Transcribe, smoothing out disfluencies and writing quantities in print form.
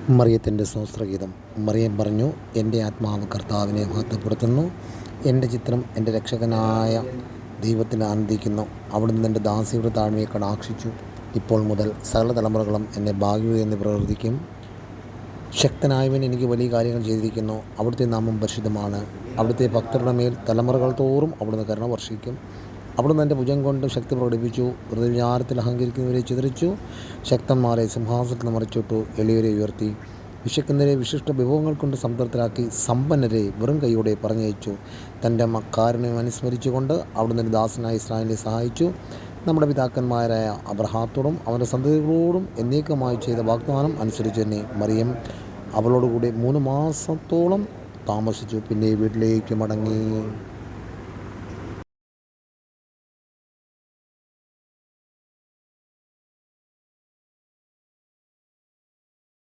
മറിയത്തിൻ്റെ സ്തോത്രഗീതം. മറിയം പറഞ്ഞു, എൻ്റെ ആത്മാവ് കർത്താവിനെ മഹത്വപ്പെടുത്തുന്നു. എൻ്റെ ചിത്രം എൻ്റെ രക്ഷകനായ ദൈവത്തിൽ ആനന്ദിക്കുന്നു. അവിടുന്ന് എൻ്റെ ദാസിയുടെ താഴ്മയെ കടാക്ഷിച്ചു. ഇപ്പോൾ മുതൽ സകല തലമുറകളും എന്നെ ഭാഗ്യവതി എന്ന് പ്രവർത്തിക്കും. ശക്തനായവൻ എനിക്ക് വലിയ കാര്യങ്ങൾ ചെയ്തിരിക്കുന്നു. അവിടുത്തെ നാമം പരിശുദ്ധമാണ്. അവിടുത്തെ ഭക്തരുടെ മേൽ തലമുറകൾ തോറും അവിടുന്ന് കരുണ വർഷിക്കും. അവിടുന്ന് എൻ്റെ ഭുജം കൊണ്ട് ശക്തി പ്രകടിപ്പിച്ചു. ഹൃദയവിചാരത്തിൽ അഹങ്കരിക്കുന്നവരെ ചിതറിച്ചു. ശക്തന്മാരെ സിംഹാസനത്തിൽ മറിച്ചിട്ടു. എളിയവരെ ഉയർത്തി. വിശക്കുന്നവരെ വിശിഷ്ട വിഭവങ്ങൾ കൊണ്ട് സംതൃപ്തരാക്കി. സമ്പന്നരെ വെറും കൈയോടെ പറഞ്ഞയച്ചു. തൻ്റെ കാരുണ്യം അനുസ്മരിച്ചുകൊണ്ട് അവിടുന്ന് ദാസനായ ഇസ്രായേലിനെ സഹായിച്ചു. നമ്മുടെ പിതാക്കന്മാരായ അബ്രഹാത്തോടും അവൻ്റെ സന്തതികളോടും എന്നേക്കുമായി ചെയ്ത വാഗ്ദാനം അനുസരിച്ച് തന്നെ മറിയം അവളോടുകൂടി 3 മാസത്തോളം താമസിച്ചു. പിന്നെ വീട്ടിലേക്ക് മടങ്ങി.